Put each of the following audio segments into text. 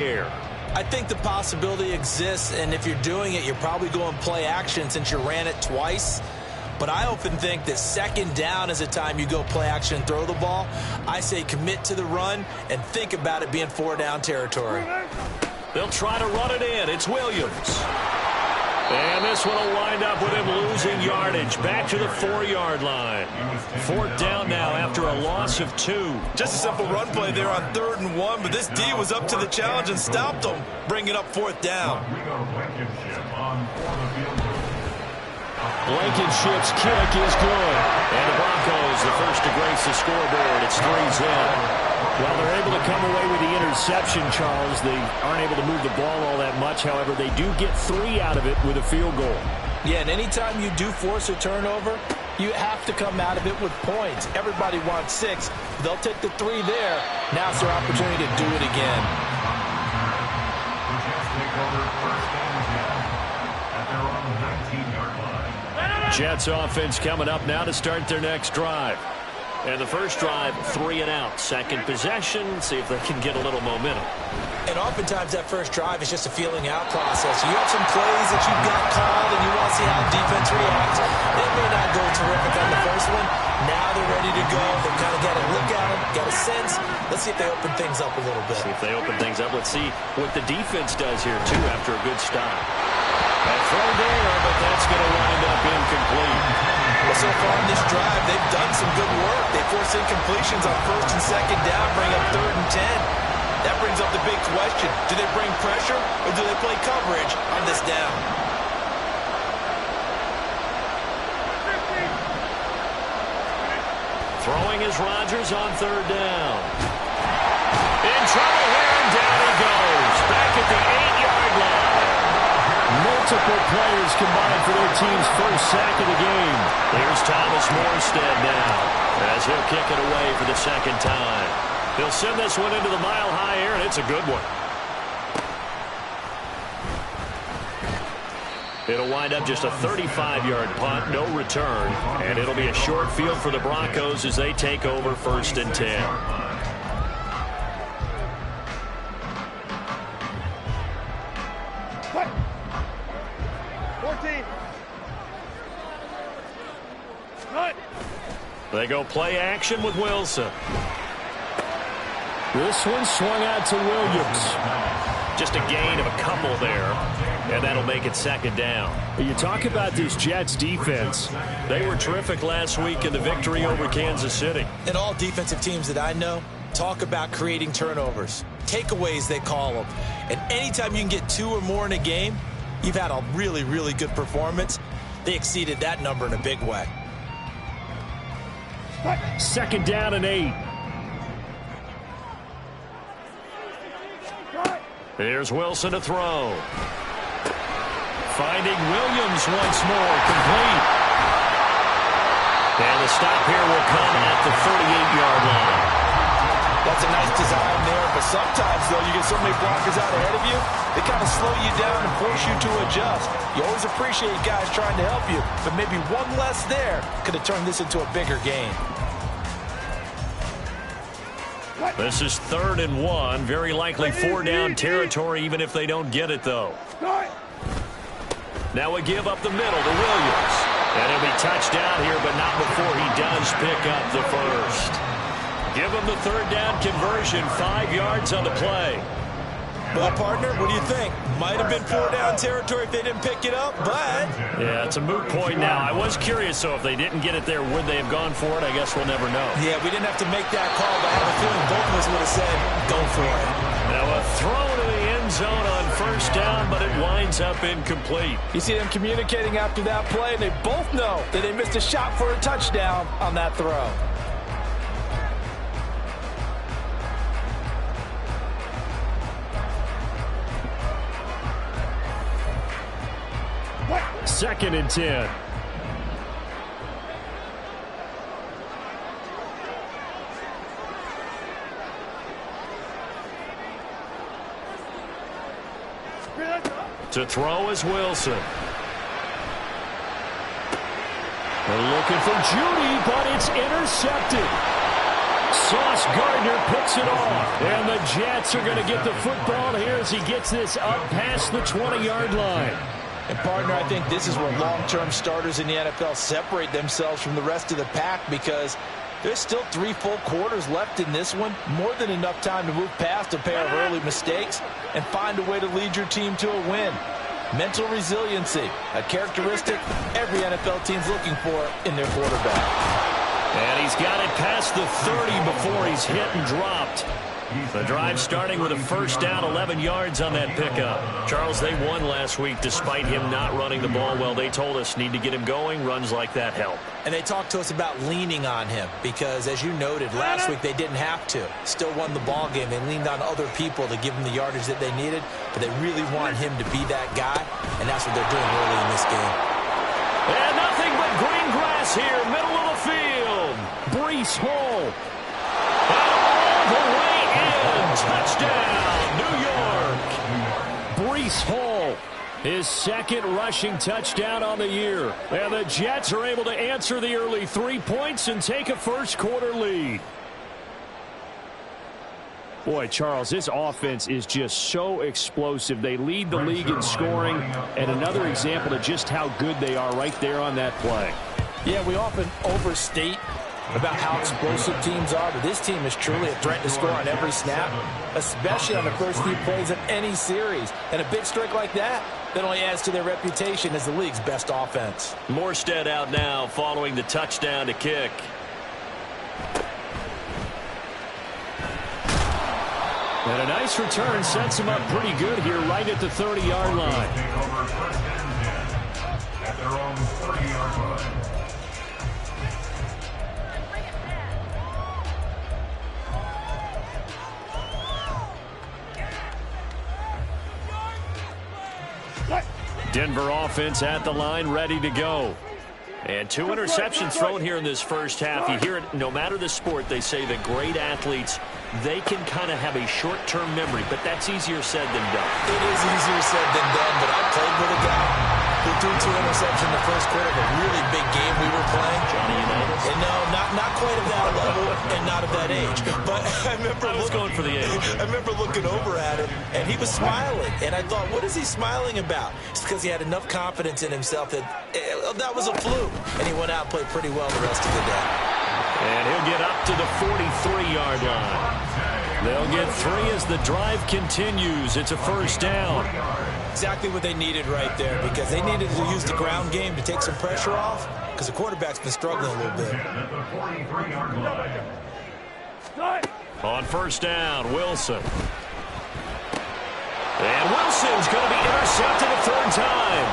here. I think the possibility exists, and if you're doing it, you're probably going play action since you ran it twice. But I often think that second down is a time you go play action and throw the ball. I say commit to the run and think about it being 4-down territory. They'll try to run it in. It's Williams. And this one will wind up with him losing yardage. Back to the 4-yard line. 4th down now after a loss of 2. Just a simple run play there on 3rd and 1, but this D was up to the challenge and stopped them, bringing up 4th down. Blankenship's kick is good. And the Broncos, the first to grace the scoreboard. It's 3's in. Well, they're able to come away with the interception, Charles. They aren't able to move the ball all that much. However, they do get 3 out of it with a field goal. Yeah, and anytime you do force a turnover, you have to come out of it with points. Everybody wants 6. They'll take the 3 there. Now it's their opportunity to do it again. Jets offense coming up now to start their next drive. And the first drive, 3 and out. Second possession, see if they can get a little momentum. And oftentimes that first drive is just a feeling out process. You have some plays that you've got called and you want to see how the defense reacts. It may not go terrific on the first one. Now they're ready to go. They've kind of got a look at them, got a sense. Let's see if they open things up a little bit. See if they open things up. Let's see what the defense does here, too, after a good stop. A throw there, but that's going to wind up incomplete. Well, so far in this drive, they've done some good work. They force incompletions on 1st and 2nd down, bring up 3rd and 10. That brings up the big question. Do they bring pressure or do they play coverage on this down? Throwing is Rodgers on 3rd down. In trouble here, and down he goes. Back at the 8-yard line. Multiple players combined for their team's first sack of the game. Here's Thomas Morstead now as he'll kick it away for the 2nd time. He'll send this one into the mile-high air, and it's a good one. It'll wind up just a 35-yard punt, no return, and it'll be a short field for the Broncos as they take over 1st and 10. What? 14. Run. They go play action with Wilson. This one swung out to Williams. Just a gain of a couple there, and that'll make it 2nd down. You talk about this Jets defense. They were terrific last week in the victory over Kansas City. And all defensive teams that I know talk about creating turnovers. Takeaways, they call them. And anytime you can get 2 or more in a game, you've had a really, really good performance. They exceeded that number in a big way. 2nd down and 8. Here's Wilson to throw. Finding Williams once more, complete. And the stop here will come at the 38-yard line. That's a nice design there, but sometimes, though, you get so many blockers out ahead of you, they kind of slow you down and force you to adjust. You always appreciate guys trying to help you, but maybe one less there could have turned this into a bigger game. This is 3rd and 1. Very likely 4-down territory, even if they don't get it, though. Now we give up the middle to Williams. And he'll be touched down here, but not before he does pick up the first. Give him the 3rd down conversion, 5 yards on the play. Well, partner, what do you think? Might have been 4-down territory if they didn't pick it up, but... Yeah, it's a moot point now. I was curious, so if they didn't get it there, would they have gone for it? I guess we'll never know. Yeah, we didn't have to make that call, but I have a feeling both of us would have said, go for it. Now a throw to the end zone on 1st down, but it winds up incomplete. You see them communicating after that play, and they both know that they missed a shot for a touchdown on that throw. Second and 10. To throw is Wilson. They're looking for Judy, but it's intercepted. Sauce Gardner picks it off. And the Jets are going to get the football here as he gets this up past the 20-yard line. And, partner, I think this is where long-term starters in the NFL separate themselves from the rest of the pack, because there's still 3 full quarters left in this one. More than enough time to move past a pair of early mistakes and find a way to lead your team to a win. Mental resiliency, a characteristic every NFL team's looking for in their quarterback. And he's got it past the 30 before he's hit and dropped. The drive starting with a first down, 11 yards on that pickup. Charles, they won last week despite him not running the ball well. They told us need to get him going. Runs like that help. And they talked to us about leaning on him because, as you noted, last week they didn't have to. Still won the ball game. They leaned on other people to give them the yardage that they needed, but they really wanted him to be that guy, and that's what they're doing early in this game. And nothing but green grass here, middle of the field. Breece Hall. And all the way in. Touchdown, New York. Breece Hall, his second rushing touchdown on the year. And the Jets are able to answer the early 3 points and take a first-quarter lead. Boy, Charles, this offense is just so explosive. They lead the league in scoring, and another example of just how good they are right there on that play. Yeah, we often overstate about how explosive teams are, but this team is truly a threat to score on every snap, especially on the first few plays of any series. And a big streak like that only adds to their reputation as the league's best offense. Morstead out now following the touchdown to kick. And a nice return sets him up pretty good here right at the 30-yard line. At their own 30-yard line. Denver offense at the line, ready to go. And 2 interceptions thrown here in this first half. You hear it, no matter the sport, they say that great athletes, they can kind of have a short-term memory, but that's easier said than done. It is easier said than done, but I played with a guy who threw 2 interceptions in the first quarter of a really big game we were playing. Johnny Unitas? And no, not quite at that level and not at that age. But I remember I was going for the age. I remember looking over at him, and he was smiling. And I thought, what is he smiling about? It's because he had enough confidence in himself that that was a fluke. And he went out and played pretty well the rest of the day. And he'll get up to the 43-yard line. They'll get 3 as the drive continues. It's a first down. Exactly what they needed right there, because they needed to use the ground game to take some pressure off, because the quarterback's been struggling a little bit. On first down, Wilson. And Wilson's going to be intercepted a 3rd time.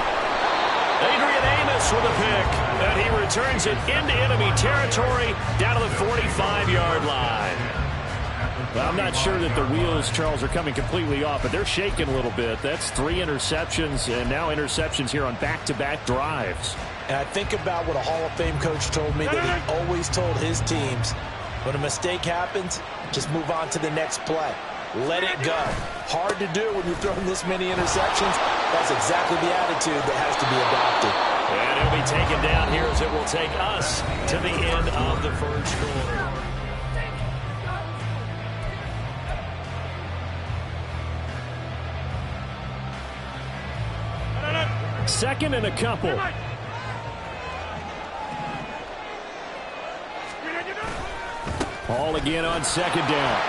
Adrian Amos with a pick, and he returns it into enemy territory down to the 45-yard line. Well, I'm not sure that the wheels, Charles, are coming completely off, but they're shaking a little bit. That's 3 interceptions, and now interceptions here on back-to-back drives. And I think about what a Hall of Fame coach told me, that he always told his teams, when a mistake happens, just move on to the next play. Let it go. Hard to do when you're throwing this many interceptions. That's exactly the attitude that has to be adopted. And he'll be taken down here as it will take us to the end of the first quarter. Second and a couple. Hall again on second down.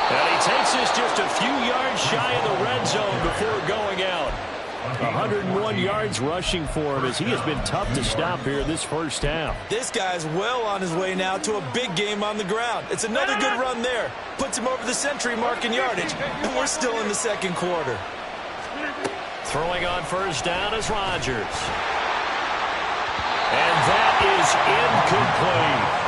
And he takes us just a few yards shy of the red zone before going out. 101 yards rushing for him as he has been tough to stop here this first half. This guy's well on his way now to a big game on the ground. It's another good run there. Puts him over the century mark in yardage, and we're still in the second quarter. Throwing on first down is Rodgers. And that is incomplete.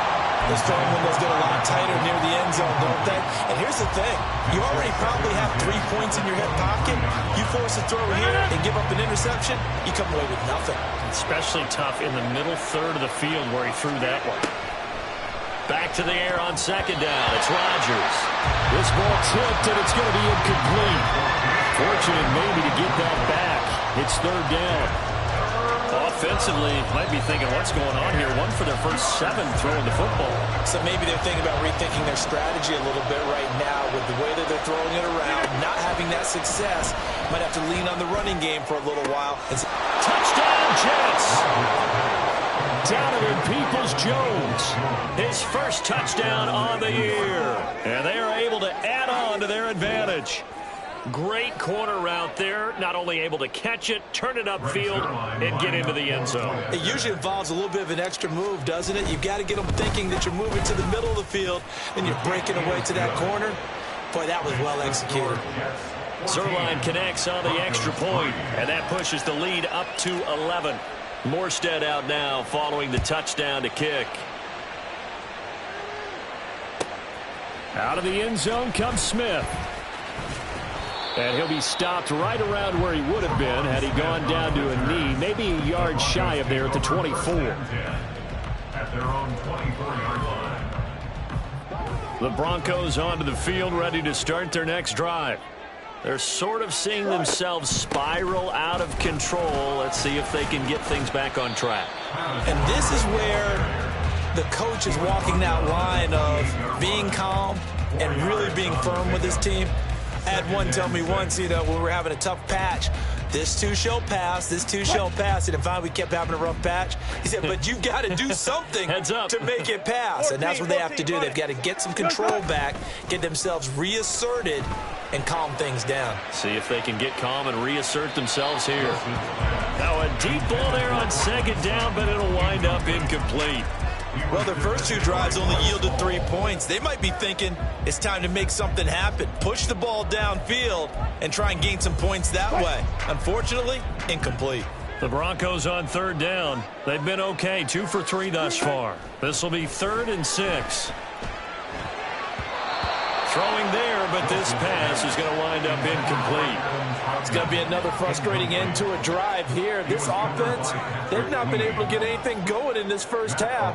The throwing windows get a lot tighter near the end zone, don't they? And here's the thing. You already probably have 3 points in your hip pocket. You force a throw here and give up an interception, you come away with nothing. Especially tough in the middle third of the field where he threw that one. Back to the air on second down. It's Rodgers. This ball tipped, and it's going to be incomplete. Fortunate maybe to get that back. It's 3rd down. defensively might be thinking, what's going on here? 1 for their first 7 throwing the football. So maybe they're thinking about rethinking their strategy a little bit right now with the way that they're throwing it around, not having that success. Might have to lean on the running game for a little while. Touchdown, Jets! Donovan Peoples-Jones, his first touchdown on the year. And they are able to add on to their advantage. Great corner route there. Not only able to catch it, turn it upfield, and get into the end zone. It usually involves a little bit of an extra move, doesn't it? You've got to get them thinking that you're moving to the middle of the field, and you're breaking away to that corner. Boy, that was well executed. Zerline connects on the extra point, and that pushes the lead up to 11. Morstead out now following the touchdown to kick. Out of the end zone comes Smith. And he'll be stopped right around where he would have been had he gone down to a knee, maybe a yard shy of there at the 24. At their own 24-yard line. The Broncos onto the field, ready to start their next drive. They're sort of seeing themselves spiral out of control. Let's see if they can get things back on track. And this is where the coach is walking that line of being calm and really being firm with his team. I had one tell me once, when we were having a tough patch, this too shall pass, this too shall pass. And finally we kept having a rough patch. He said, but you've got to do something to make it pass. And that's what they have to do. They've got to get some control back, get themselves reasserted, and calm things down. See if they can get calm and reassert themselves here. Now a deep ball there on second down, but it'll wind up incomplete. Well, their first 2 drives only yielded 3 points. They might be thinking it's time to make something happen. Push the ball downfield and try and gain some points that way. Unfortunately, incomplete. The Broncos on third down. They've been okay, 2 for 3 thus far. This will be 3rd and 6. Throwing there, but this pass is going to wind up incomplete. It's going to be another frustrating end to a drive here. This offense, they've not been able to get anything going in this first half.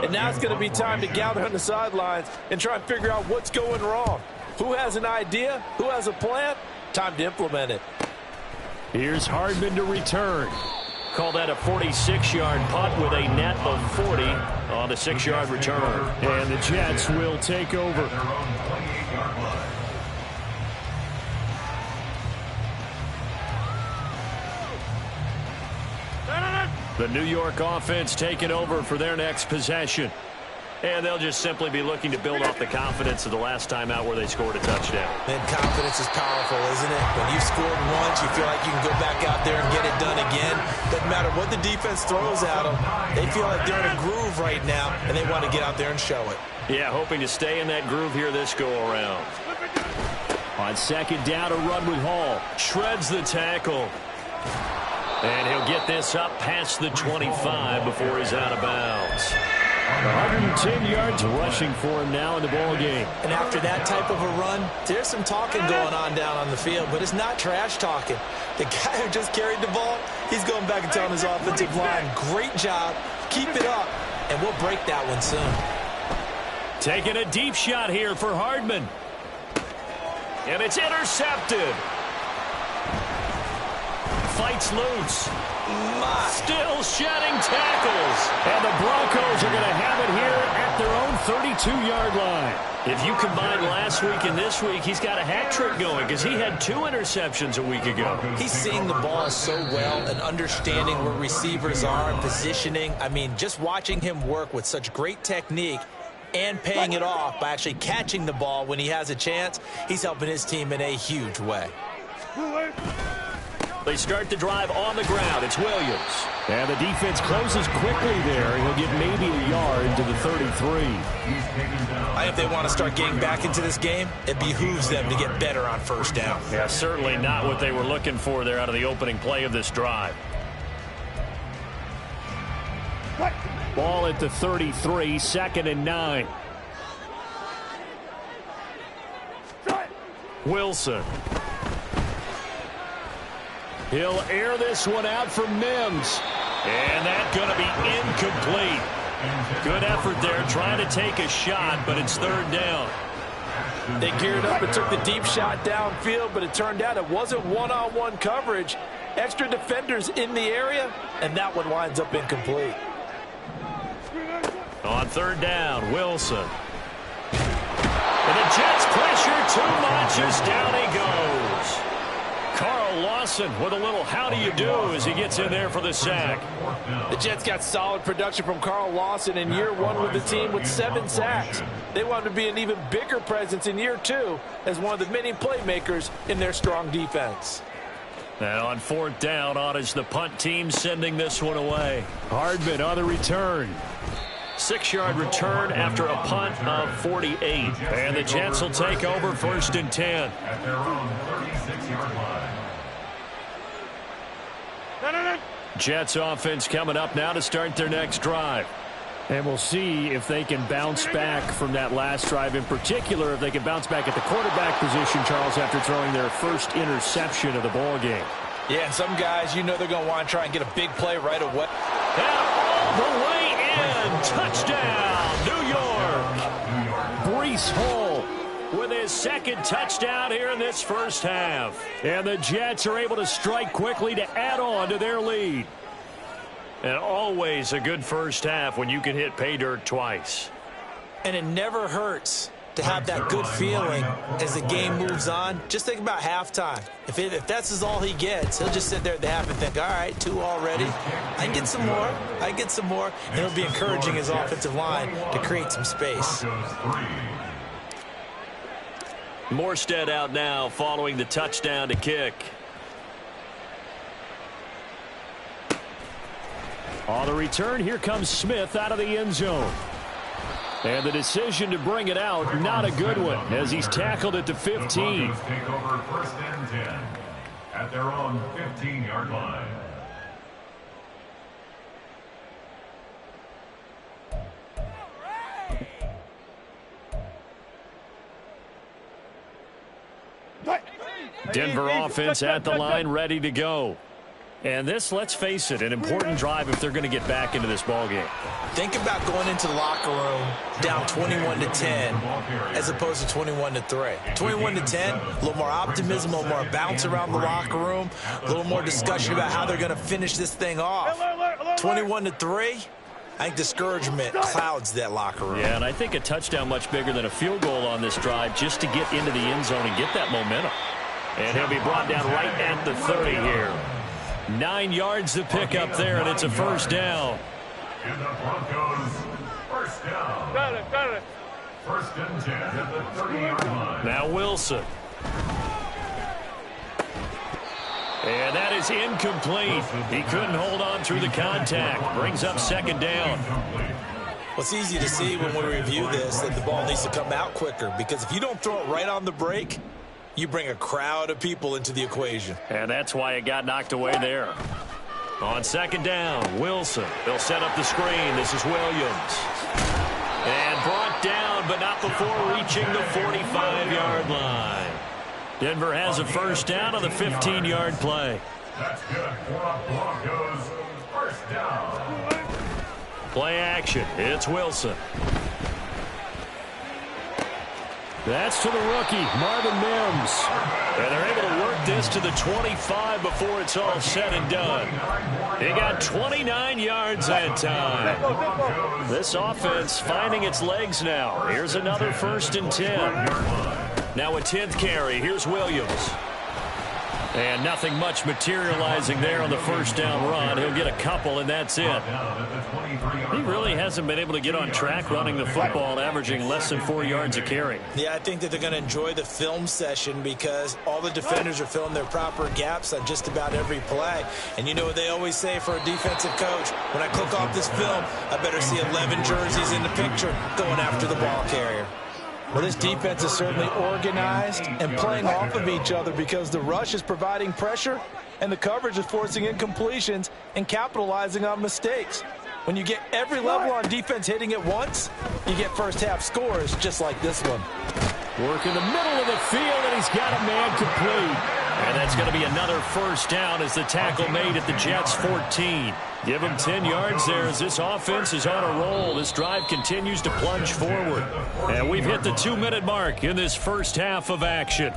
And now it's going to be time to gather on the sidelines and try and figure out what's going wrong. Who has an idea? Who has a plan? Time to implement it. Here's Hardman to return. Call that a 46-yard punt with a net of 40 on the 6-yard return. And the Jets will take over. The New York offense taking over for their next possession. And they'll just simply be looking to build off the confidence of the last time out where they scored a touchdown. And confidence is powerful, isn't it? When you've scored once, you feel like you can go back out there and get it done again. Doesn't matter what the defense throws at them. They feel like they're in a groove right now, and they want to get out there and show it. Yeah, hoping to stay in that groove here this go-around. On second down, a run with Hall. Shreds the tackle. And he'll get this up past the 25 before he's out of bounds. 110 yards rushing for him now in the ball game. And after that type of a run, there's some talking going on down on the field, but it's not trash talking. The guy who just carried the ball, he's going back and telling his offensive line, great job, keep it up, and we'll break that one soon. Taking a deep shot here for Hardman. And it's intercepted. Fights loose. Still shedding tackles. And the Broncos are going to have it here at their own 32-yard line. If you combine last week and this week, he's got a hat trick going because he had 2 interceptions a week ago. He's seeing the ball so well and understanding where receivers are and positioning. I mean, just watching him work with such great technique and paying it off by actually catching the ball when he has a chance, he's helping his team in a huge way. They start the drive on the ground. It's Williams. And the defense closes quickly there. He'll get maybe a yard to the 33. If they want to start getting back into this game, it behooves them to get better on first down. Yeah, certainly not what they were looking for there out of the opening play of this drive. Ball at the 33, 2nd and 9. Wilson. He'll air this one out for Mims. And that's going to be incomplete. Good effort there trying to take a shot, but it's 3rd down. They geared up and took the deep shot downfield, but it turned out it wasn't one-on-one coverage. Extra defenders in the area, and that one winds up incomplete. On third down, Wilson. And the Jets pressure too much as down he goes. Carl Lawson with a little how do you do as he gets in there for the sack. The Jets got solid production from Carl Lawson in year one with the team with 7 sacks. They want to be an even bigger presence in year 2 as one of the many playmakers in their strong defense. And on fourth down, on is the punt team sending this one away. Hardman on the return. 6-yard return after a punt of 48. And the Jets will take over 1st and 10. At their own 36-yard line. Jets offense coming up now to start their next drive. And we'll see if they can bounce back from that last drive. In particular, if they can bounce back at the quarterback position, Charles, after throwing their first interception of the ball game. Yeah, some guys, you know they're going to want to try and get a big play right away. And all the way in. Touchdown, New York. Breece Hall with his second touchdown here in this first half. And the Jets are able to strike quickly to add on to their lead. And always a good first half when you can hit pay dirt twice. And it never hurts to have that good feeling as the game moves on. Just think about halftime. If that's all he gets, he'll just sit there at the half and think, all right, 2 already. I can get some more. I can get some more. And it'll be encouraging his offensive line to create some space. Morstead out now following the touchdown to kick. On the return, here comes Smith out of the end zone. And the decision to bring it out, not a good one, as he's tackled at the 15. Take over 1st and 10 at their own 15-yard line. Denver offense at the line, ready to go. And this, let's face it, an important drive if they're going to get back into this ballgame. Think about going into the locker room down 21-10 as opposed to 21-3. 21-10, a little more optimism, a little more bounce around the locker room, a little more discussion about how they're going to finish this thing off. 21-3, I think discouragement clouds that locker room. Yeah, and I think a touchdown much bigger than a field goal on this drive just to get into the end zone and get that momentum. And he'll be brought down right at the 30 here. 9 yards to pick up there, and it's a first down. And the Broncos, first down. Got it. 1st and 10 at the 30-yard line. Now Wilson. And that is incomplete. He couldn't hold on through the contact. Brings up 2nd down. Well, it's easy to see when we review this that the ball needs to come out quicker, because if you don't throw it right on the break, you bring a crowd of people into the equation. And that's why it got knocked away there. On 2nd down, Wilson. They'll set up the screen. This is Williams. And brought down, but not before reaching the 45-yard line. Denver has a first down on the 15-yard play. That's good for the Broncos. First down. Play action. It's Wilson. That's to the rookie, Marvin Mims. And they're able to work this to the 25 before it's all said and done. He got 29 yards that time. This offense finding its legs now. Here's another 1st and 10. Now a 10th carry. Here's Williams. And nothing much materializing there on the first down run. He'll get a couple, and that's it. He really hasn't been able to get on track running the football, averaging less than 4 yards a carry. Yeah, I think that they're going to enjoy the film session because all the defenders are filling their proper gaps on just about every play. And you know what they always say for a defensive coach? When I click off this film, I better see 11 jerseys in the picture going after the ball carrier. Well, this defense is certainly organized and playing off of each other because the rush is providing pressure and the coverage is forcing incompletions and capitalizing on mistakes. When you get every level on defense hitting at once, you get first half scores just like this one. Work in the middle of the field, and he's got a man complete. And that's going to be another first down as the tackle made at the Jets' 14. Give him 10 yards there as this offense is on a roll. This drive continues to plunge forward. And we've hit the 2-minute mark in this first half of action.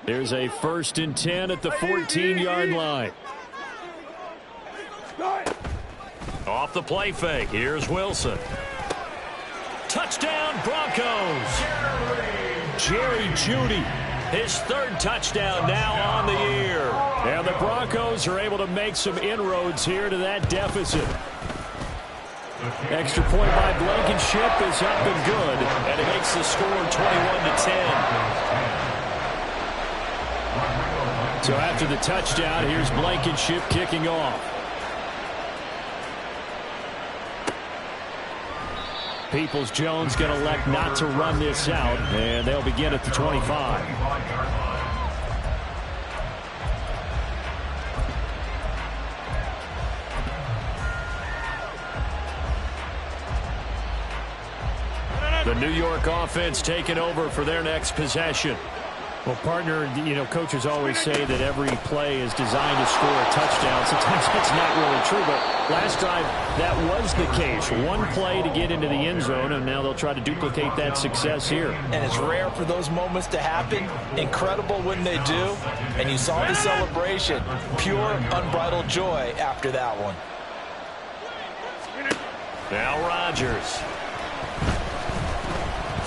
There's a 1st and 10 at the 14-yard line. Off the play fake. Here's Wilson. Touchdown, Broncos. Jerry Jeudy, his 3rd touchdown now on the year. And the Broncos are able to make some inroads here to that deficit. Extra point by Blankenship is up and good, and it makes the score 21-10. So after the touchdown, here's Blankenship kicking off. Peoples-Jones going to elect not to run this out, and they'll begin at the 25. The New York offense taking over for their next possession. Well, partner, coaches always say that every play is designed to score a touchdown. Sometimes that's not really true, but last drive, that was the case. One play to get into the end zone, and now they'll try to duplicate that success here. And it's rare for those moments to happen. Incredible when they do. And you saw the celebration. Pure, unbridled joy after that one. Now Rodgers.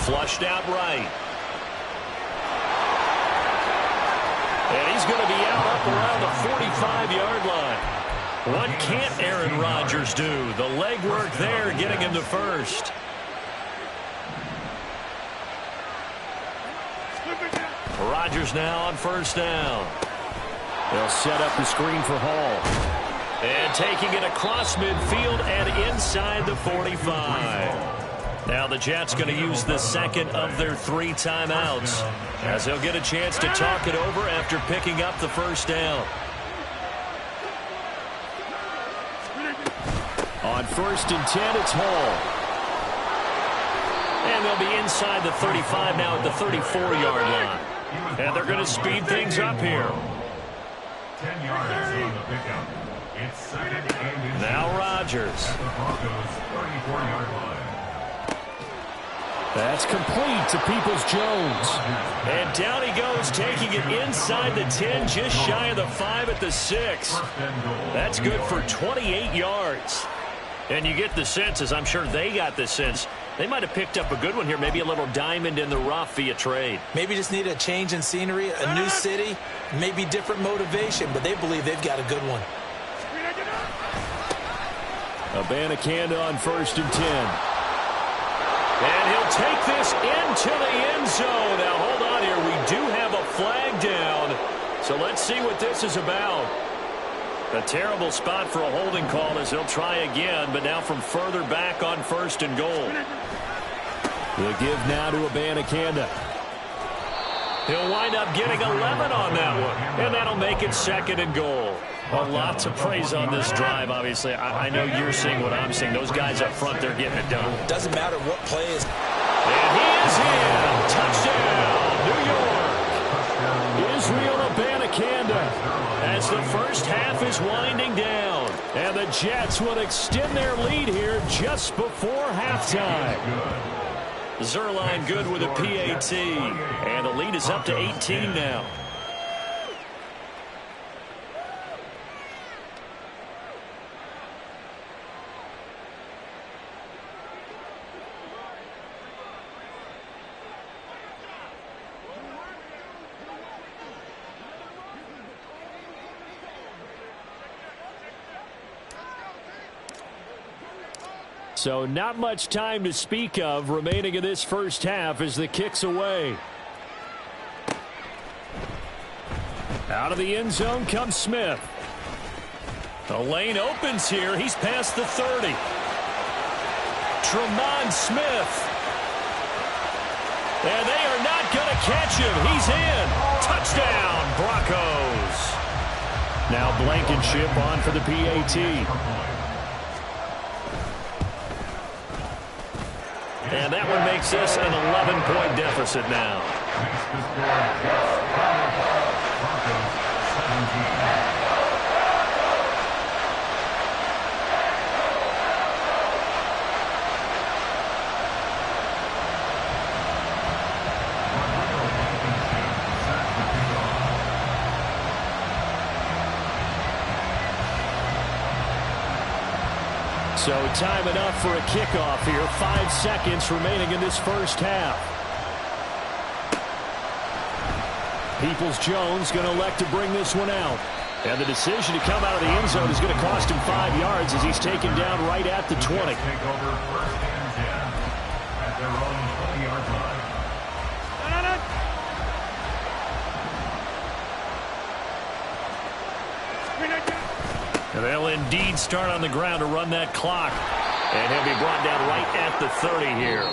Flushed out right. And he's going to be out up around the 45-yard line. What can't Aaron Rodgers do? The legwork there getting him to first. Rodgers now on 1st down. They'll set up the screen for Hall. And taking it across midfield and inside the 45. Now the Jets going to use the 2nd of their 3 timeouts as they'll get a chance to talk it over after picking up the 1st down. On 1st and 10, it's Hall. And they'll be inside the 35 now at the 34-yard line. And they're going to speed things up here. 10 yards on the pickup. It's 2nd and Now Rodgers. at the Broncos' 34-yard line. That's complete to Peoples-Jones. And down he goes, taking it inside the 10, just shy of the 5 at the 6. That's good for 28 yards. And you get the sense, as I'm sure they got the sense, they might have picked up a good one here, maybe a little diamond in the rough via trade. Maybe just need a change in scenery, a new city, maybe different motivation, but they believe they've got a good one. Abanikanda on 1st and 10. And he'll take this into the end zone. Now, hold on here. We do have a flag down. So let's see what this is about. A terrible spot for a holding call as they'll try again, but now from further back on 1st and goal. The give now to Abanikanda. He'll wind up getting 11 on that one, and that'll make it 2nd and goal. A lot to praise on this drive, obviously. I know you're seeing what I'm seeing. Those guys up front, they're getting it done. Doesn't matter what play is. And he is in. Touchdown, New York. Israel Abanikanda as the first half is winding down. And the Jets will extend their lead here just before halftime. Zerline good with a PAT. And the lead is up to 18 now. So not much time to speak of remaining in this first half as the kick's away. Out of the end zone comes Smith. The lane opens here. He's past the 30. Tremont Smith. And they are not going to catch him. He's in. Touchdown, Broncos. Now Blankenship on for the PAT. And that one makes this an 11-point deficit now. So time enough for a kickoff here. 5 seconds remaining in this first half. Peoples-Jones going to elect to bring this one out. And the decision to come out of the end zone is going to cost him 5 yards as he's taken down right at the 20. Take over 1st and 10 at their own 20-yard line. And they'll indeed start on the ground to run that clock. And he'll be brought down right at the 30 here.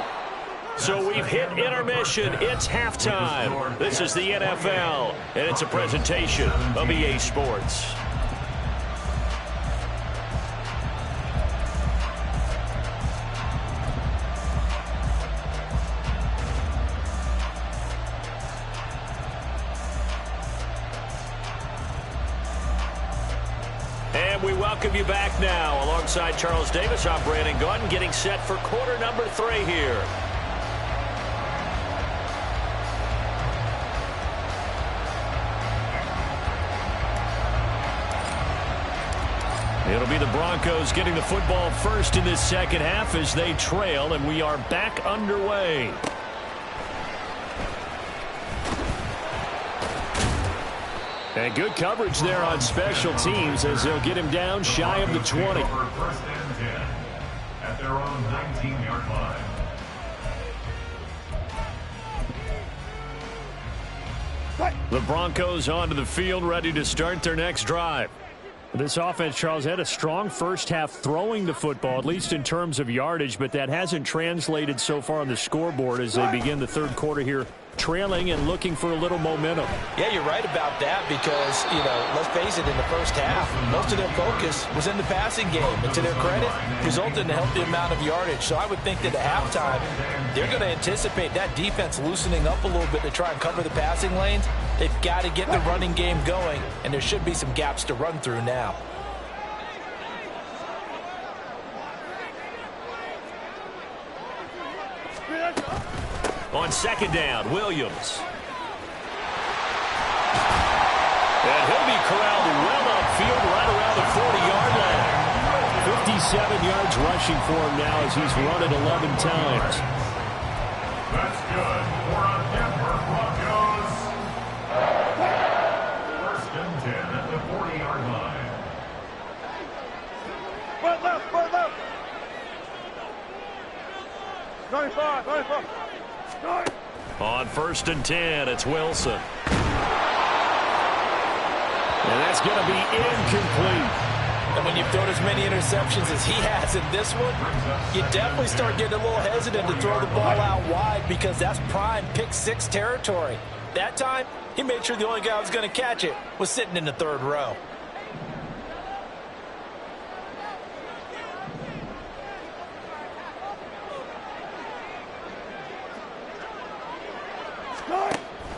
So we've hit intermission. It's halftime. This is the NFL, and it's a presentation of EA Sports. And we welcome you back now. Alongside Charles Davis, I'm Brandon Gaudin, getting set for quarter number 3 here. It'll be the Broncos getting the football first in this second half as they trail, and we are back underway. And good coverage there on special teams as they'll get him down shy of the 20. 1st and 10 at their own 19-yard line. The Broncos onto the field, ready to start their next drive. This offense, Charles, had a strong first half throwing the football, at least in terms of yardage, but that hasn't translated so far on the scoreboard as they begin the third quarter here, trailing and looking for a little momentum. Yeah, you're right about that because, let's face it, in the first half, most of their focus was in the passing game. And to their credit, resulted in a healthy amount of yardage. So I would think that at halftime, they're going to anticipate that defense loosening up a little bit to try and cover the passing lanes. They've got to get the running game going, and there should be some gaps to run through now. On second down, Williams. And he'll be corralled well upfield right around the 40-yard line. 57 yards rushing for him now as he's run it 11 times. That's good for a Denver Broncos. 1st and 10 at the 40-yard line. Foot left. 95. On 1st and 10, it's Wilson. And that's going to be incomplete. And when you've thrown as many interceptions as he has in this one, you definitely start getting a little hesitant to throw the ball out wide because that's prime pick-6 territory. That time, he made sure the only guy who was going to catch it was sitting in the 3rd row.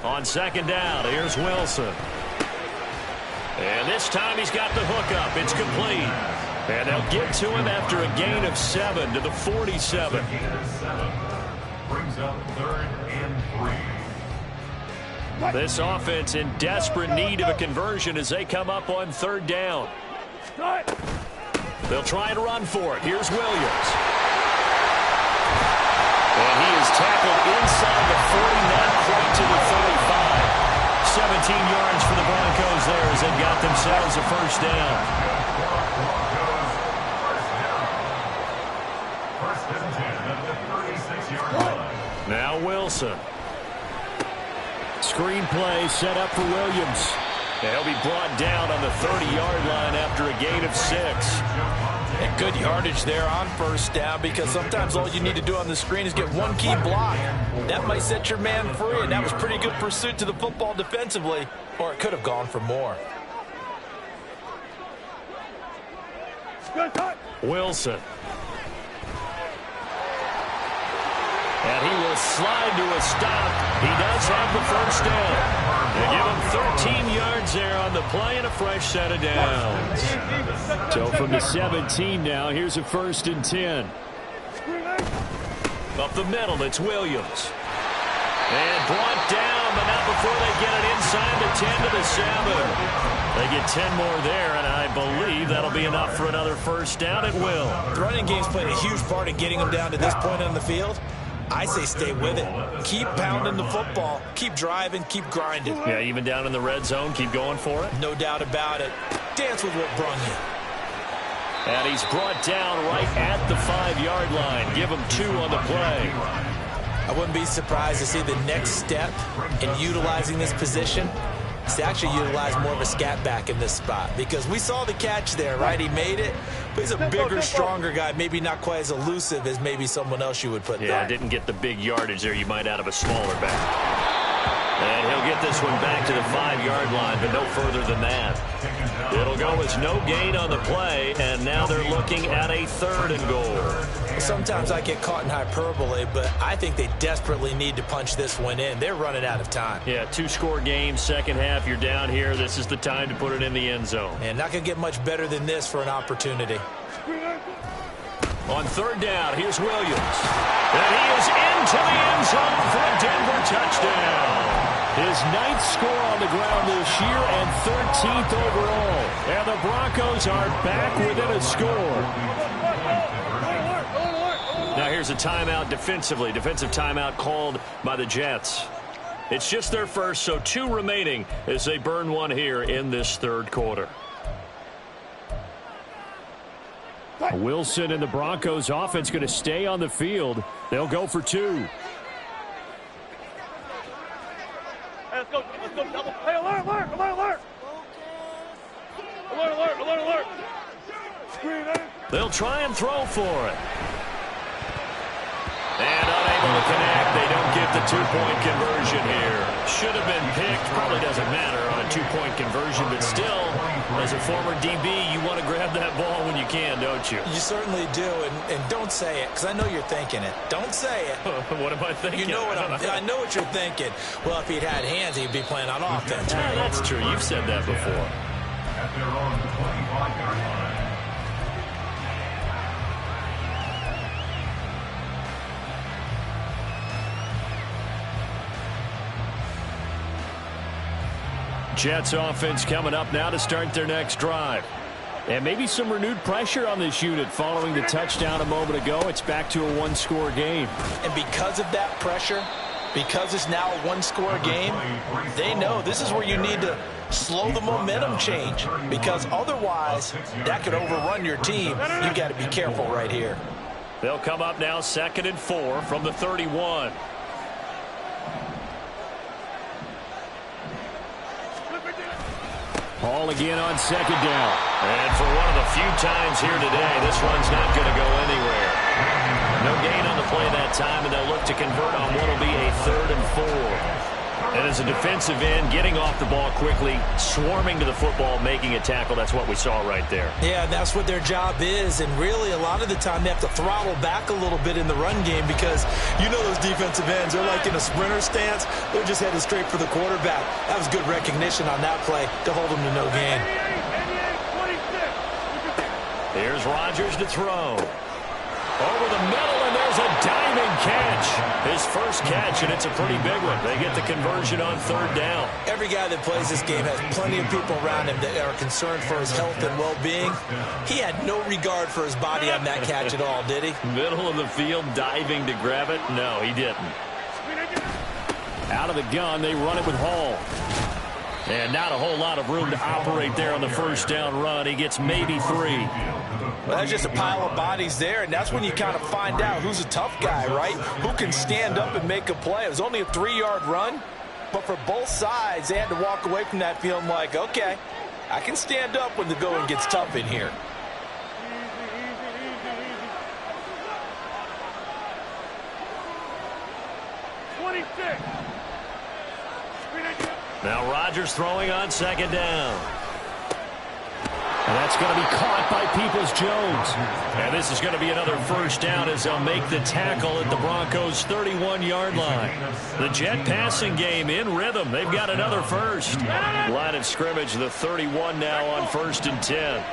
On second down, here's Wilson. And this time he's got the hook up. It's complete. And they'll get to him after a gain of 7 to the 47. Gain of 7 brings up 3rd and 3. This offense in desperate need of a conversion as they come up on 3rd down. They'll try and run for it. Here's Williams. And he is tackled inside the 40, not quite to the 35. 17 yards for the Broncos there as they got themselves a first down. First and 10 at the 36-yard line. Now Wilson. Screen play set up for Williams. He'll be brought down on the 30-yard line after a gain of 6. And good yardage there on first down because sometimes all you need to do on the screen is get one key block. That might set your man free, and that was pretty good pursuit to the football defensively, or it could have gone for more. Wilson. And he will slide to a stop. He does have the first down. They give him 13 yards there on the play and a fresh set of downs. So from the 17 now, here's a 1st and 10. Up the middle, it's Williams. And brought down, but not before they get it inside the 10 to the 7. They get 10 more there, and I believe that'll be enough for another first down. It will. The running game's played a huge part in getting them down to this point on the field. I say stay with it. Keep pounding the football. Keep driving. Keep grinding. Yeah, even down in the red zone, keep going for it. No doubt about it. Dance with what brung you. And he's brought down right at the 5-yard line. Give him 2 on the play. I wouldn't be surprised to see the next step in utilizing this position is to actually utilize more of a scat back in this spot, because we saw the catch there, right? He made it, but he's a bigger, stronger guy, maybe not quite as elusive as maybe someone else you would put there. Yeah, didn't get the big yardage there you might out of a smaller back. And he'll get this one back to the 5-yard line, but no further than that. It'll go as no gain on the play, and now they're looking at a 3rd and goal. Sometimes I get caught in hyperbole, but I think they desperately need to punch this one in. They're running out of time. Yeah, 2-score game, second half, you're down here. This is the time to put it in the end zone. And not going to get much better than this for an opportunity. On 3rd down, here's Williams. And he is into the end zone for a Denver touchdown. His 9th score on the ground this year and 13th overall. And the Broncos are back within a score. Now here's a timeout defensively. Defensive timeout called by the Jets. It's just their first, so 2 remaining as they burn one here in this 3rd quarter. Wilson and the Broncos offense going to stay on the field. They'll go for 2. Let's go double. Hey, alert, alert, alert, alert. Alert, alert, alert, alert. Screen, They'll try and throw for it. And unable to connect. They don't get the 2-point conversion here. Should have been picked. Probably doesn't matter on a 2-point conversion, but still, as a former DB, you want to grab that ball when you can, don't you? You certainly do, and don't say it, because I know you're thinking it. Don't say it. What am I thinking? You know what I know what you're thinking. Well, if he'd had hands, he'd be playing on offense. Yeah, that's true. You've said that before. At their own 25-yard line. Jets offense coming up now to start their next drive. And maybe some renewed pressure on this unit following the touchdown a moment ago. It's back to a 1-score game. And because of that pressure, because it's now a 1-score game, they know this is where you need to slow the momentum change, because otherwise that could overrun your team. You got to be careful right here. They'll come up now 2nd and 4 from the 31. Hall again on 2nd down. And for one of the few times here today, this one's not going to go anywhere. No gain on the play that time, and they'll look to convert on what will be a 3rd and 4. And as a defensive end, getting off the ball quickly, swarming to the football, making a tackle, that's what we saw right there. Yeah, that's what their job is, and really a lot of the time they have to throttle back a little bit in the run game, because you know those defensive ends, they're like in a sprinter stance. They're just headed straight for the quarterback. That was good recognition on that play to hold them to no gain. 88, 26. Here's Rodgers to throw. Over the middle, and there's a diving catch. His first catch, and it's a pretty big one. They get the conversion on 3rd down. Every guy that plays this game has plenty of people around him that are concerned for his health and well-being. He had no regard for his body on that catch at all, did he? Middle of the field, diving to grab it. No, he didn't. Out of the gun, they run it with Hall. And not a whole lot of room to operate there on the 1st down run. He gets maybe 3. Well, that's just a pile of bodies there, and that's when you kind of find out who's a tough guy, right? Who can stand up and make a play. It was only a 3-yard run, but for both sides, they had to walk away from that feeling like, okay, I can stand up when the going gets tough in here. Now Rodgers throwing on 2nd down. And that's going to be caught by Peoples-Jones. And this is going to be another 1st down as they'll make the tackle at the Broncos' 31-yard line. The Jet passing game in rhythm. They've got another 1st. Line of scrimmage, the 31 now on 1st and 10.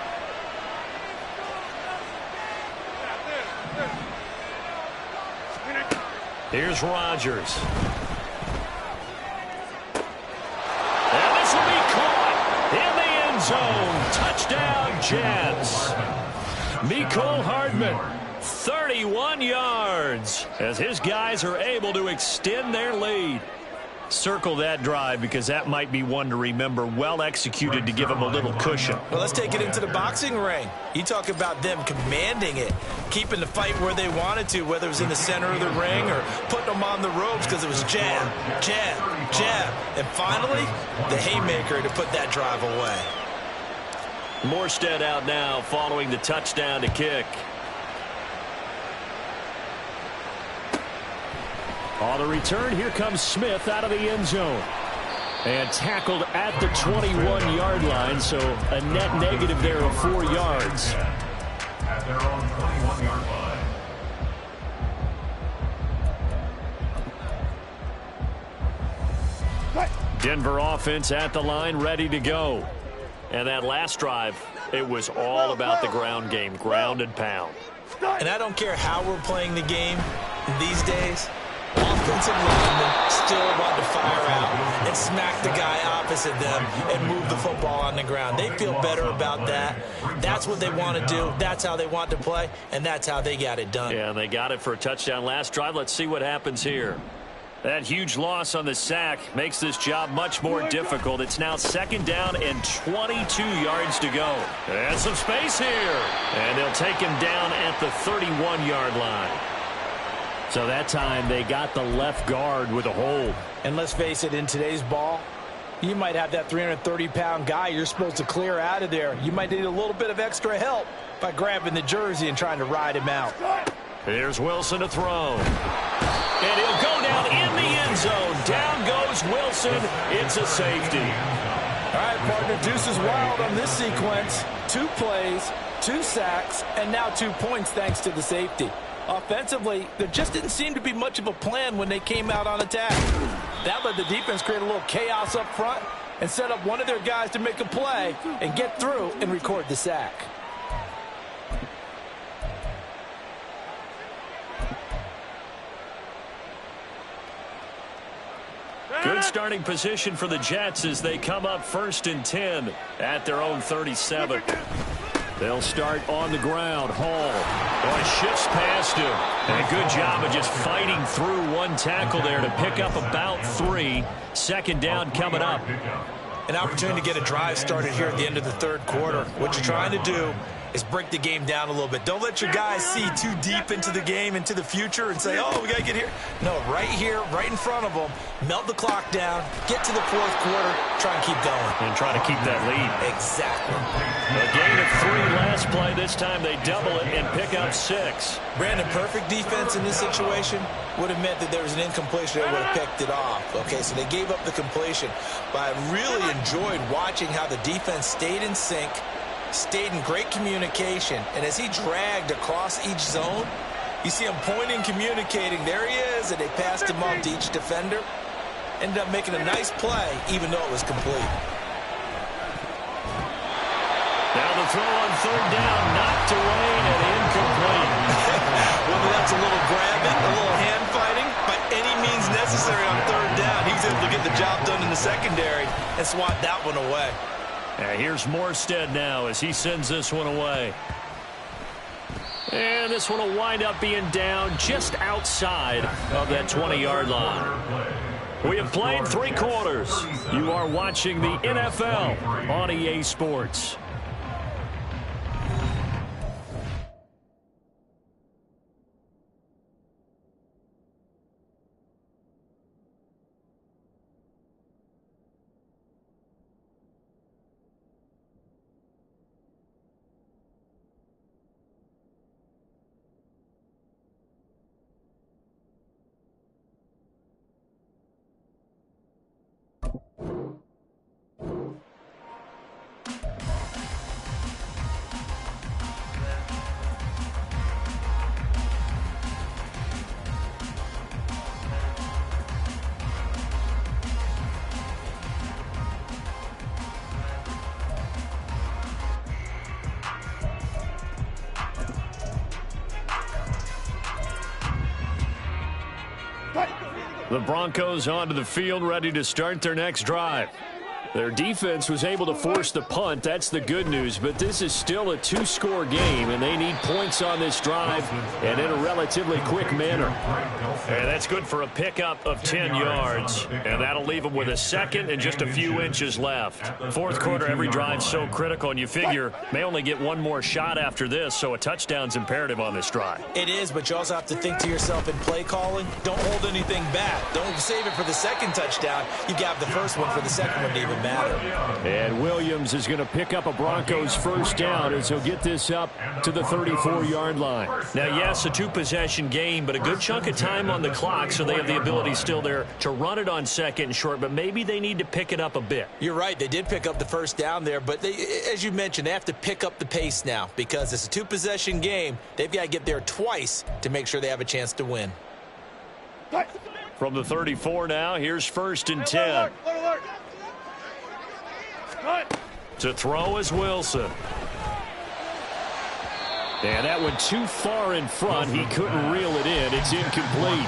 Here's Rodgers. Touchdown, Jets. Mecole Hardman, 31 yards, as his guys are able to extend their lead. Circle that drive because that might be one to remember. Well executed to give them a little cushion. Well, let's take it into the boxing ring. You talk about them commanding it, keeping the fight where they wanted to, whether it was in the center of the ring or putting them on the ropes because it was jab, jab, jab. And finally, the haymaker to put that drive away. Morstead out now following the touchdown to kick. On the return, here comes Smith out of the end zone. And tackled at the 21-yard line, so a net negative there of 4 yards. At their own 21-yard line. Denver offense at the line, ready to go. And that last drive, it was all about the ground game, ground and pound. And I don't care how we're playing the game these days. Offensive linemen still want to fire out and smack the guy opposite them and move the football on the ground. They feel better about that. That's what they want to do. That's how they want to play, and that's how they got it done. Yeah, and they got it for a touchdown last drive. Let's see what happens here. That huge loss on the sack makes this job much more difficult. It's now 2nd down and 22 yards to go. And some space here. And they'll take him down at the 31-yard line. So that time they got the left guard with a hold. And let's face it, in today's ball, you might have that 330-pound guy you're supposed to clear out of there. You might need a little bit of extra help by grabbing the jersey and trying to ride him out. Here's Wilson to throw. And he'll go down in the end zone. Down goes Wilson. It's a safety. All right, partner, deuce is wild on this sequence. 2 plays, 2 sacks, and now 2 points thanks to the safety. Offensively, there just didn't seem to be much of a plan when they came out on attack. That let the defense create a little chaos up front and set up one of their guys to make a play and get through and record the sack. Good starting position for the Jets as they come up 1st and 10 at their own 37. They'll start on the ground. Hall shifts past him. And a good job of just fighting through one tackle there to pick up about 3. 2nd down coming up. An opportunity to get a drive started here at the end of the 3rd quarter. What you're trying to do is break the game down a little bit. Don't let your guys see too deep into the game, into the future, and say, oh, we got to get here. No, right here, right in front of them, melt the clock down, get to the 4th quarter, try and keep going. And try to keep that lead. Exactly. A gain of 3 last play. This time they double it and pick up 6. Brandon, perfect defense in this situation would have meant that there was an incompletion. They would have picked it off. Okay, so they gave up the completion. But I really enjoyed watching how the defense stayed in sync, stayed in great communication, and as he dragged across each zone, you see him pointing, communicating. There he is, and they passed him up to each defender. Ended up making a nice play, even though it was complete. Now the throw on 3rd down, knocked away and incomplete. Whether that's a little grabbing, a little hand fighting, by any means necessary on 3rd down, he was able to get the job done in the secondary and swat that one away. Here's Morstead now as he sends this one away. And this one will wind up being down just outside of that 20-yard line. We have played 3 quarters. You are watching the NFL on EA Sports. The Broncos onto the field, ready to start their next drive. Their defense was able to force the punt. That's the good news. But this is still a two-score game, and they need points on this drive and in a relatively quick manner. And that's good for a pickup of 10 yards. And that'll leave them with a second and just a few inches left. Fourth quarter, every drive's so critical, and you figure may only get one more shot after this, so a touchdown's imperative on this drive. It is, but you also have to think to yourself in play calling, don't hold anything back. Don't save it for the second touchdown. You got the first one for the second one to even matter. And Williams is going to pick up a Broncos first down as he'll get this up to the 34-yard line. Now, yes, a two-possession game, but a good chunk of time on the clock, so they have the ability still there to run it on second and short, but maybe they need to pick it up a bit. You're right. They did pick up the first down there, but they, as you mentioned, they have to pick up the pace now because it's a two-possession game. They've got to get there twice to make sure they have a chance to win. From the 34 now, here's 1st and 10. To throw is Wilson. And that went too far in front. He couldn't reel it in. It's incomplete.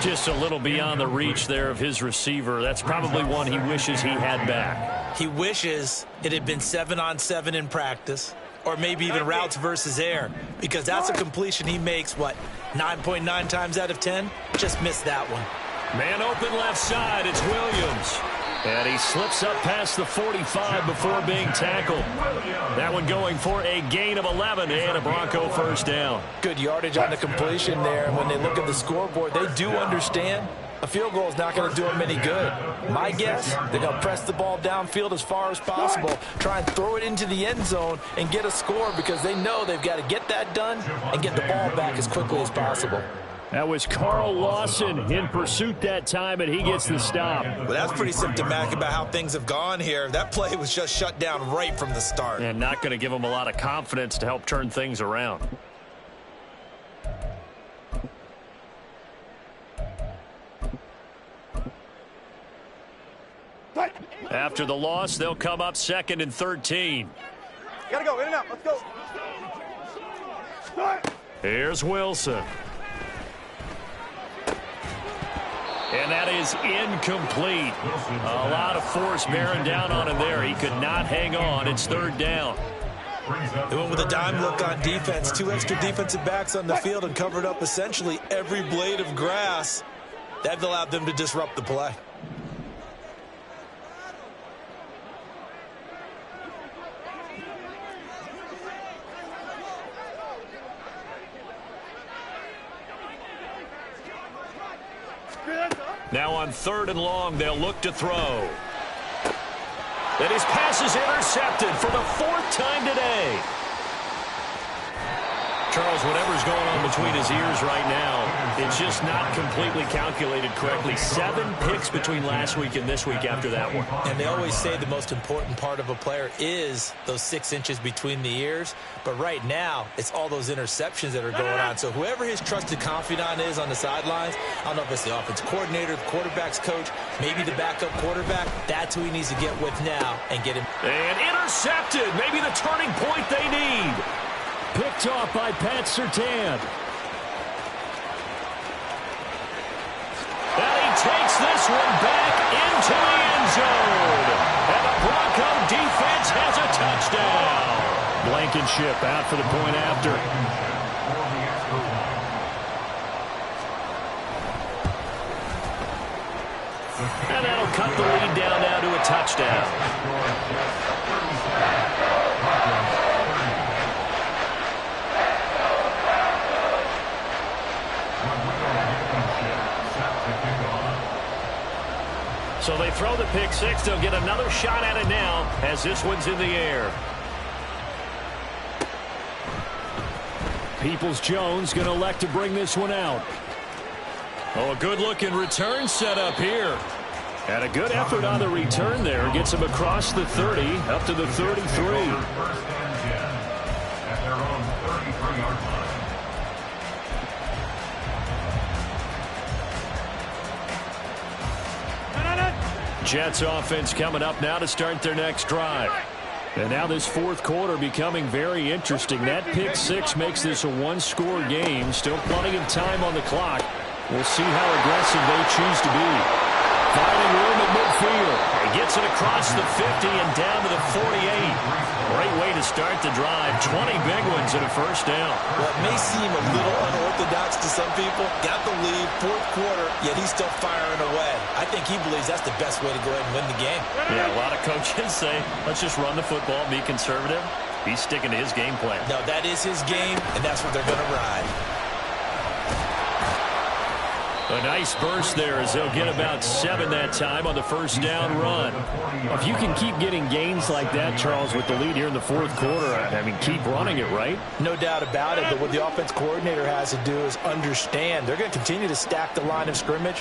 Just a little beyond the reach there of his receiver. That's probably one he wishes he had back. He wishes it had been 7-on-7 in practice, or maybe even routes versus air, because that's a completion he makes, 9.9 times out of 10? Just missed that one. Man open left side, it's Williams. And he slips up past the 45 before being tackled. That one going for a gain of 11 and a Bronco first down. Good yardage on the completion there. When they look at the scoreboard, they do understand a field goal is not going to do them any good. My guess, they're going to press the ball downfield as far as possible, try and throw it into the end zone and get a score because they know they've got to get that done and get the ball back as quickly as possible. That was Carl Lawson in pursuit that time, and he gets the stop. Well, that's pretty symptomatic about how things have gone here. That play was just shut down right from the start. And not going to give them a lot of confidence to help turn things around. After the loss, they'll come up 2nd and 13. Gotta go, in and out, let's go. Here's Wilson. And that is incomplete. A lot of force bearing down on him there. He could not hang on. It's 3rd down. They went with a dime look on defense. 2 extra defensive backs on the field and covered up essentially every blade of grass. That allowed them to disrupt the play. Now on 3rd and long, they'll look to throw. And his pass is intercepted for the 4th time today. Charles, whatever's going on between his ears right now, it's just not completely calculated correctly. 7 picks between last week and this week after that one. And they always say the most important part of a player is those 6 inches between the ears. But right now, it's all those interceptions that are going on. So whoever his trusted confidant is on the sidelines, I don't know if it's the offense coordinator, the quarterback's coach, maybe the backup quarterback, that's who he needs to get with now and get him. And intercepted, maybe the turning point they need. Picked off by Pat Surtain. And he takes this one back into the end zone. And the Bronco defense has a touchdown. Blankenship out for the point after. And that'll cut the lead down now to a touchdown. So they throw the pick six. They'll get another shot at it now as this one's in the air. Peoples-Jones going to elect to bring this one out. Oh, a good-looking return set up here. And a good effort on the return there. Gets him across the 30, up to the 33. First and 10 at their own 33-yard line. Jets offense coming up now to start their next drive. And now this fourth quarter becoming very interesting. That pick six makes this a one-score game. Still plenty of time on the clock. We'll see how aggressive they choose to be. finding room at midfield. He gets it across the 50 and down to the 48. Great way to start the drive. 20 big ones and a first down. Well, it may seem a little unorthodox to some people. Got the lead, fourth quarter, yet he's still firing away. I think he believes that's the best way to go ahead and win the game. Yeah, a lot of coaches say, let's just run the football, be conservative. He's sticking to his game plan. No, that is his game, and that's what they're going to ride. A nice burst there as they'll get about 7 that time on the first down run. If you can keep getting gains like that, Charles, with the lead here in the fourth quarter, I mean, keep running it, right? No doubt about it, but what the offense coordinator has to do is understand. They're going to continue to stack the line of scrimmage.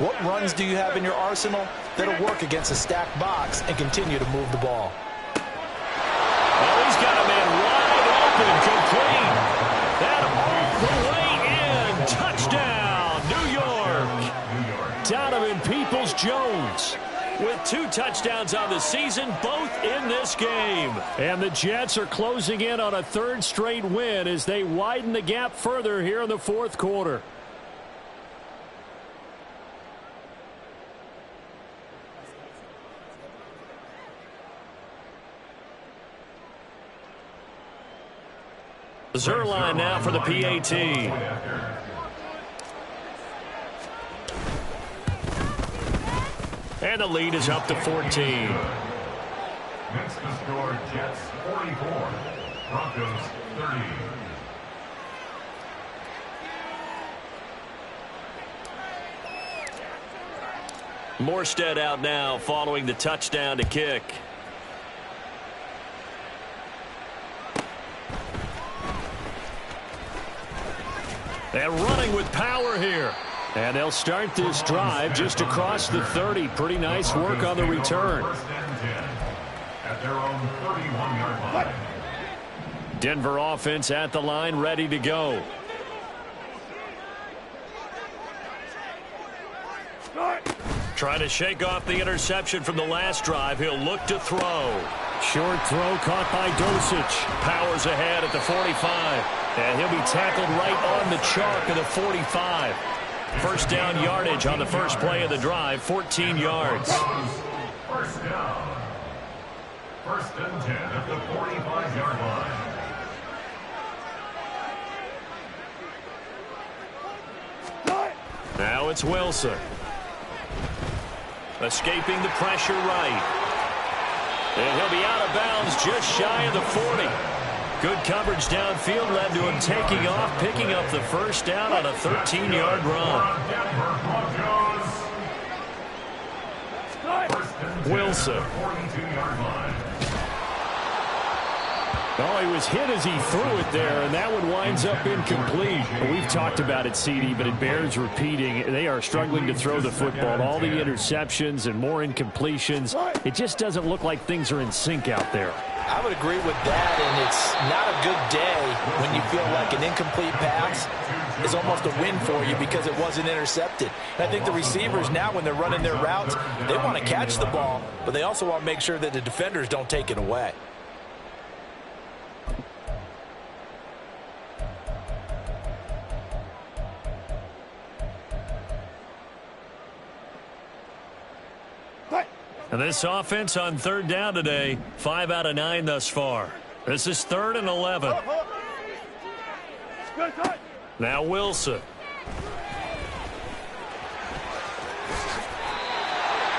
What runs do you have in your arsenal that'll work against a stacked box and continue to move the ball? Oh, he's got a man wide open, complete. That all the way in. Touchdown. Donovan Peoples-Jones with 2 touchdowns on the season, both in this game. And the Jets are closing in on a 3rd straight win as they widen the gap further here in the fourth quarter. Zerline now for the PAT. And the lead is up to 14. Next to score, Jets 44, Broncos 30. Morstead out now following the touchdown to kick. And running with power here. And they'll start this drive just across the 30. Pretty nice work on the return. First and 10 at their own 31-yard line. Denver offense at the line, ready to go. Trying to shake off the interception from the last drive. He'll look to throw. Short throw caught by Dosich. Powers ahead at the 45. And he'll be tackled right on the chalk of the 45. First down yardage on the first play of the drive, 14 yards. First down. First and 10 at the 45-yard line. Now it's Wilson. Escaping the pressure right. And he'll be out of bounds just shy of the 40. Good coverage downfield led to him taking off, picking up the first down on a 13-yard run. Wilson. Oh, he was hit as he threw it there, and that one winds up incomplete. We've talked about it, CD, but it bears repeating. They are struggling to throw the football. All the interceptions and more incompletions. It just doesn't look like things are in sync out there. I would agree with that, and it's not a good day when you feel like an incomplete pass is almost a win for you because it wasn't intercepted. And I think the receivers now, when they're running their routes, they want to catch the ball, but they also want to make sure that the defenders don't take it away. And this offense on third down today, 5 out of 9 thus far. This is 3rd and 11. Now Wilson.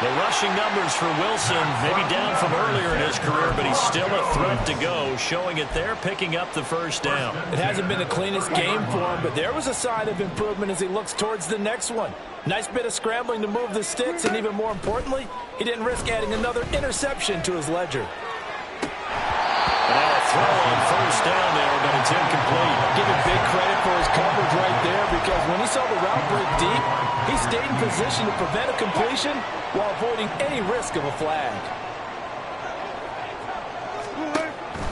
The rushing numbers for Wilson, maybe down from earlier in his career, but he's still a threat to go, showing it there, picking up the first down. It hasn't been the cleanest game for him, but there was a sign of improvement as he looks towards the next one. Nice bit of scrambling to move the sticks, and even more importantly, he didn't risk adding another interception to his ledger. Now a throw on first down there, but it's incomplete. Give him big credit for his coverage right there, because when he saw the route break deep, he stayed in position to prevent a completion while avoiding any risk of a flag.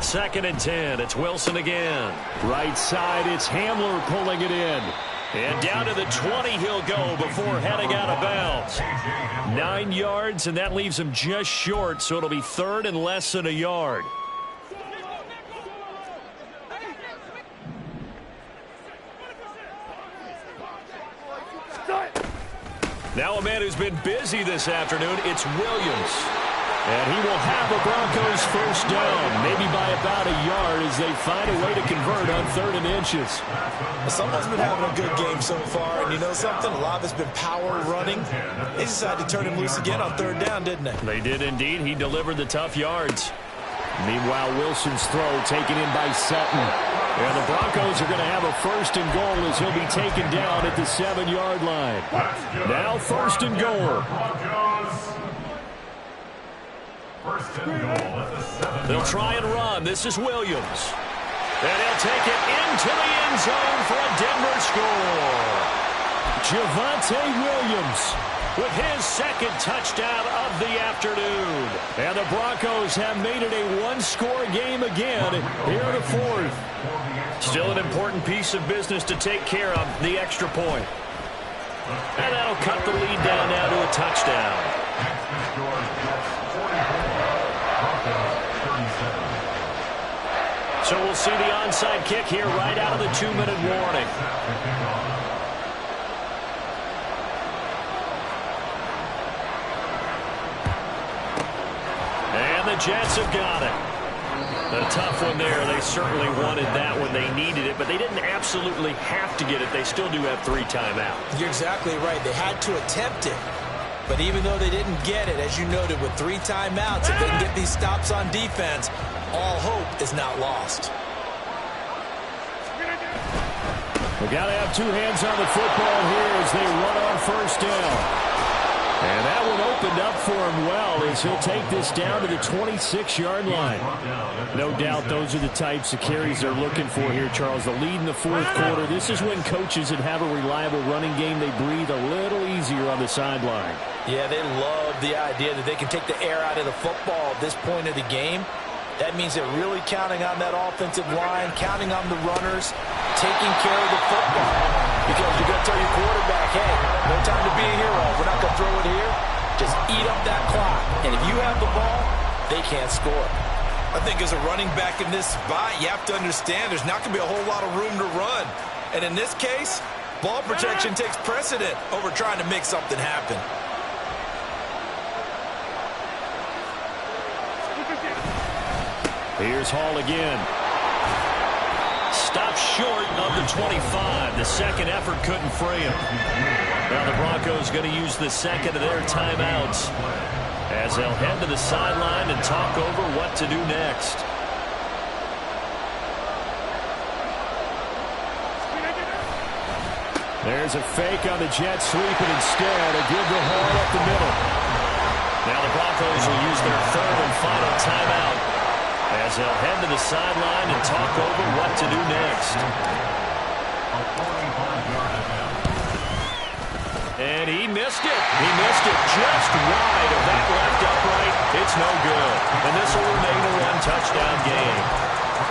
2nd and 10. It's Wilson again. Right side, it's Hamler pulling it in. And down to the 20 he'll go before heading out of bounds. 9 yards, and that leaves him just short, so it'll be 3rd and less than a yard. Now a man who's been busy this afternoon, it's Williams. And he will have the Broncos first down, maybe by about a yard as they find a way to convert on 3rd and inches. Well, someone's been having a good game so far, and you know something? A lot of it's been power running. They decided to turn him loose again on 3rd down, didn't they? They did indeed. He delivered the tough yards. Meanwhile, Wilson's throw taken in by Sutton. And the Broncos are going to have a 1st and goal as he'll be taken down at the 7-yard line. Now 1st and goal. They'll try and run. This is Williams. And he'll take it into the end zone for a Denver score. Javonte Williams with his 2nd touchdown of the afternoon. And the Broncos have made it a one-score game again here in the 4th. Still an important piece of business to take care of, the extra point. And that'll cut the lead down now to a touchdown. So we'll see the onside kick here right out of the 2-minute warning. And the Jets have got it. A tough one there. They certainly wanted that when they needed it, but they didn't absolutely have to get it. They still do have 3 timeouts. You're exactly right. They had to attempt it. But even though they didn't get it, as you noted, with 3 timeouts, if they can get these stops on defense, all hope is not lost. We've got to have 2 hands on the football here as they run on 1st down. And that one opened up for him well as he'll take this down to the 26-yard line. No doubt those are the types of carries they're looking for here, Charles. The lead in the 4th quarter. This is when coaches that have a reliable running game, they breathe a little easier on the sideline. Yeah, they love the idea that they can take the air out of the football at this point of the game. That means they're really counting on that offensive line, counting on the runners, taking care of the football. Because you're going to tell your quarterback, hey, no time to be a hero. We're not going to throw it here. Just eat up that clock. And if you have the ball, they can't score. I think as a running back in this spot, you have to understand there's not going to be a whole lot of room to run. And in this case, ball protection takes precedent over trying to make something happen. Here's Hall again. Stopped short of the 25. The second effort couldn't free him. Now the Broncos going to use the 2nd of their timeouts as they'll head to the sideline and talk over what to do next. There's a fake on the Jets sweeping instead. A give to Hall up the middle. Now the Broncos will use their 3rd and final timeout as they'll head to the sideline and talk over what to do next. And he missed it. He missed it just wide of that left upright. It's no good. And this will remain a 1-touchdown game.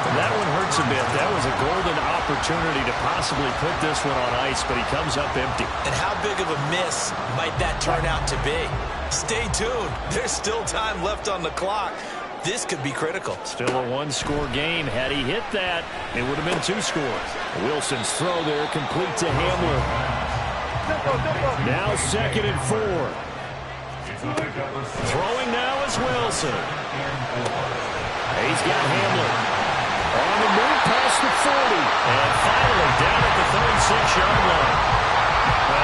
And that one hurts a bit. That was a golden opportunity to possibly put this one on ice, but he comes up empty. And how big of a miss might that turn out to be? Stay tuned. There's still time left on the clock. This could be critical. Still a 1-score game. Had he hit that, it would have been 2 scores. Wilson's throw there complete to Hamler. Now 2nd and 4. Throwing now is Wilson. He's got Hamler. On the move past the 40. And finally down at the 36-yard line.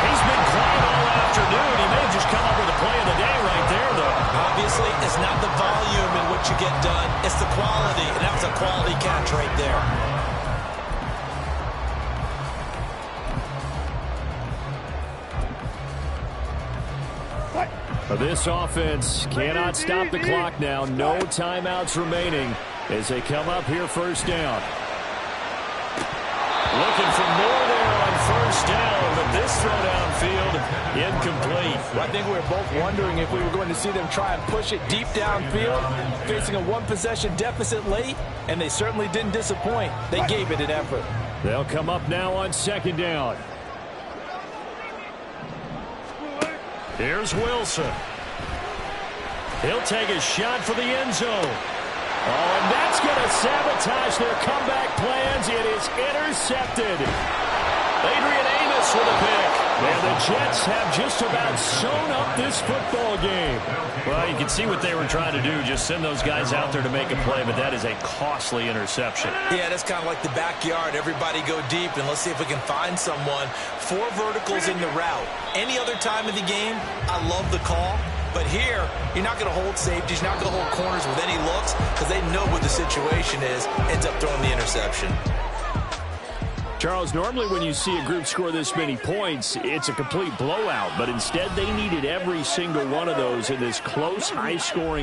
He's been quiet all afternoon. He may have just come up with a play of the day right there, though. Obviously, it's not the volume in which you get done. It's the quality, and that was a quality catch right there. This offense cannot stop the clock now. No timeouts remaining as they come up here 1st down. Looking for more there on 1st down, but this throw downfield incomplete. I think we were both wondering if we were going to see them try and push it deep downfield, facing a 1-possession deficit late, and they certainly didn't disappoint. They gave it an effort. They'll come up now on 2nd down. Here's Wilson. He'll take a shot for the end zone. Oh, and that's going to sabotage their comeback plans. It is intercepted. Adrian Amos with a pick. And The Jets have just about sewn up this football game. Well, you can see what they were trying to do, just send those guys out there to make a play, but that is a costly interception. Yeah, that's kind of like the backyard. Everybody go deep, and let's see if we can find someone. 4 verticals in the route. Any other time of the game, I love the call. But here, you're not going to hold safeties, you're not going to hold corners with any looks because they know what the situation is, ends up throwing the interception. Charles, normally when you see a group score this many points, it's a complete blowout. But instead, they needed every single one of those in this close, high-scoring